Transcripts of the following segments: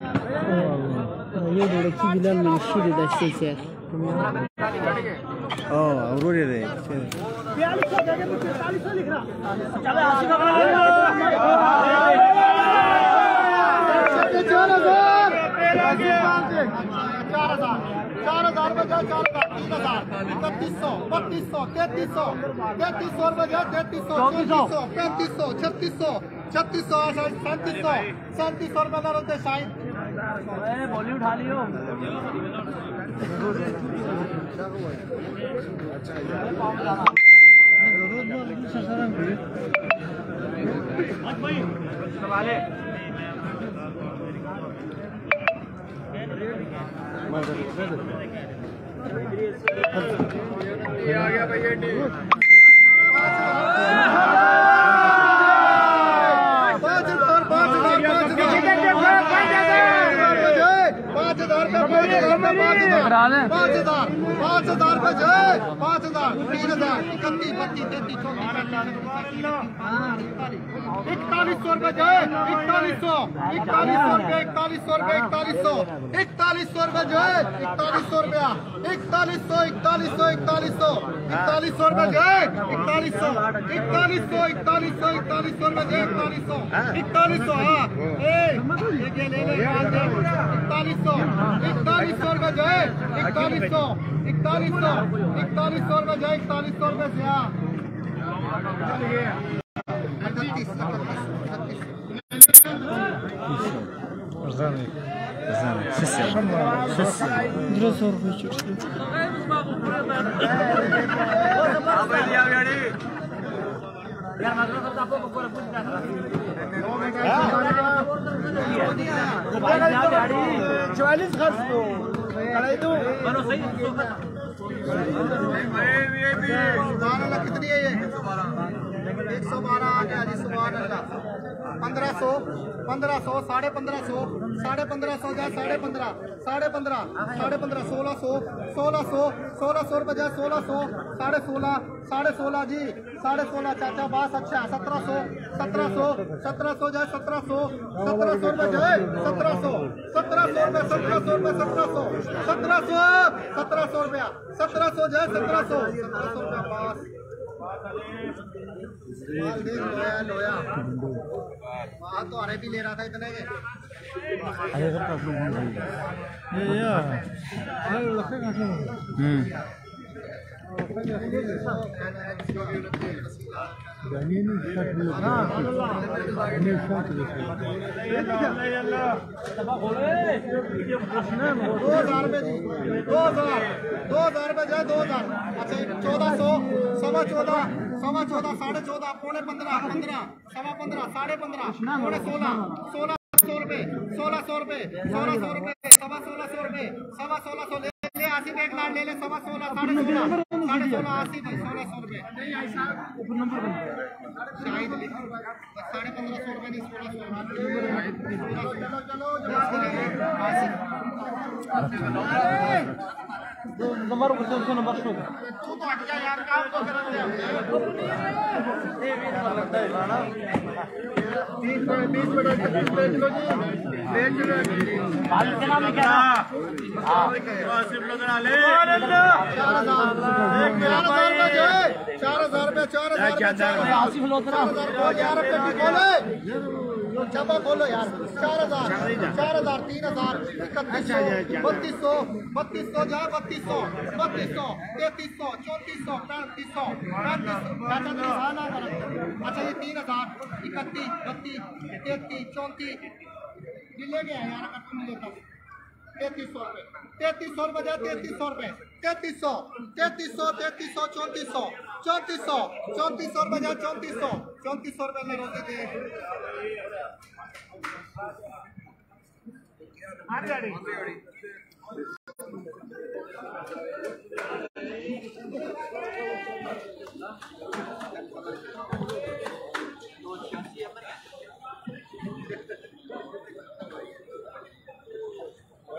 Io chi di là mi uscire da stasera. Oh, Aurora dai. बॉली उठा लियो। आ गया भैया कितनी है ये 112 आ गया जी। सुभान अल्लाह। 1500 1500 1550 1550 जा 15.5 15.5 1600 1600 रुपए जा 1600 16.5 जी 16.5 चाचा बास अच्छा 1700 1700 जा 1700 रुपए जाए 1700 रुपए 1700 रुपया 1700 जाए 1700 रुपया बास लोया वहाँ तो अरे भी ले रहा था इतने के अच्छा 1400 सवा 14 14.5 पौने 15 सवा 15 साढ़े 15 पौने 1600 रुपए 1600 रुपए सवा 1600 ले आसिफ एक लाख ले ले सवा 16 साढ़े 16 आसिफ 1600 रुपए शाहिद अली 1550 रुपए नहीं 1600 नंबर नंबर शो तू तो हट जा यार काम तो कर रहे जमा बोलो यार 4000 3000 3200 जा 3200 3300 3400 3500 अच्छा ये 3000 31 32 33 34 मिले गया यार कब मिले तब 3300 रुपए 3300 रुपए जा 3300 रुपए 3300 3400 रुपए जा 3400 रुपए में रोते थे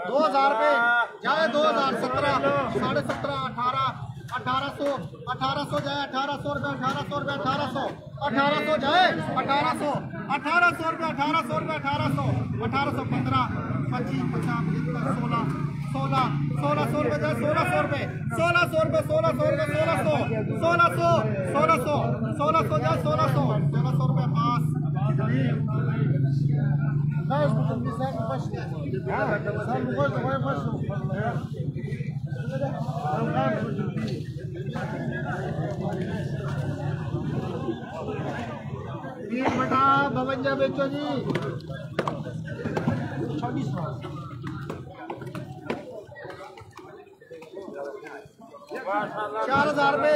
2000 रुपए जाए 2017 17.5 1800 जाए 1800 रुपए 1800 जाए 1800 रुपए 1800 15 25, 50, 75, 16, 1600 रुपए जाए 1600 रुपए 1600 रुपए 1600 रुपए 1600 जाए 1600 रुपए पास बेटा भवंजा बेचो जी 4000 रुपए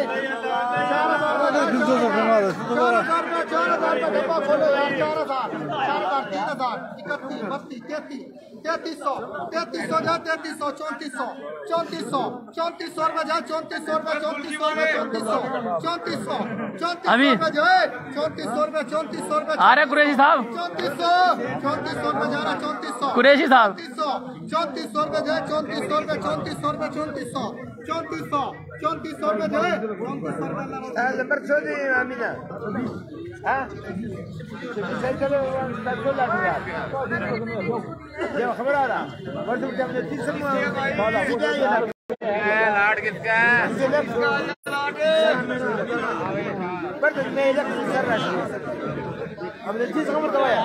4000 डब्बा खोलो यार 4000 3000 31 32 33 3300 जा 3300 3400 रुपए जा 3400 रुपए 3400 रुपए अरे कुरैशी साहब 3400 रुपए जा रहा 3400 कुरैशी साहब 3400 रुपए जा 3400 रुपए 3400 रुपए 3400 रुपए जाए 3400 रुपए नंबर छोड़ी अमीना हाँ चलो ये खबर आ रहा वर्ष हमने 30 लाड किसका पर मैं इधर कर रहा हूं हमने 30 खबर दवाया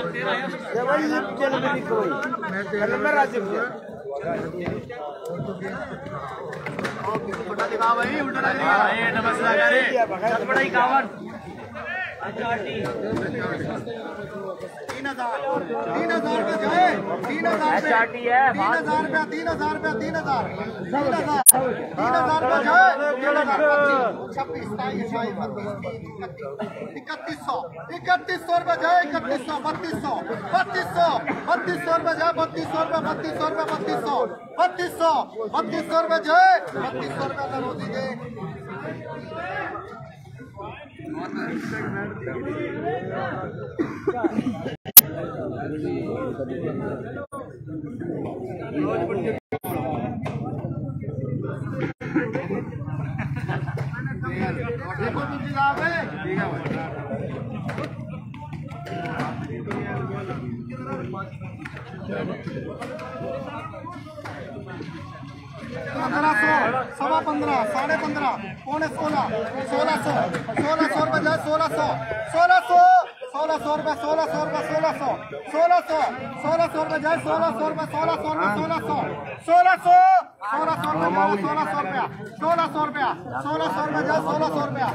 ये वही चैनल में लिखो नंबर राजीव उल्टा दिखा भाई उल्टा दिखा ये नमस्कार करे चल बड़ा 51 तीन हजार रुपए जाए 3000 रुपए 3000 रुपए 3000 रुपए जाए 26 3100 रुपए जाए 3100 3200 रुपए जाए 3200 रुपए जाए 3200 रुपए रोजी दे देखो बीजी साहब है ठीक है भाई 1500 सवा 15 साढ़े 15 पौने 16 1600 रुपए जाए 1600 रुपए 1600 रुपए 1600 रुपए जाए 1600 रुपए 1600 रुपए 1600 रुपया 1600 रुपया जाए 1600 रुपया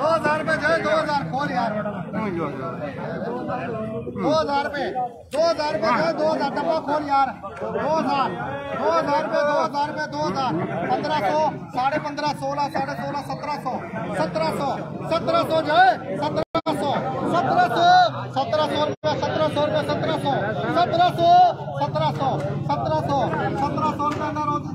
₹2000 खोल यार 2000 रुपए 2000 डब्बा खोल यार 2000 रुपए 1500 साढ़े 15 16 साढ़े 16 1700 जो है 1700 रुपए 1700 रुपए 1700 रुपए रोज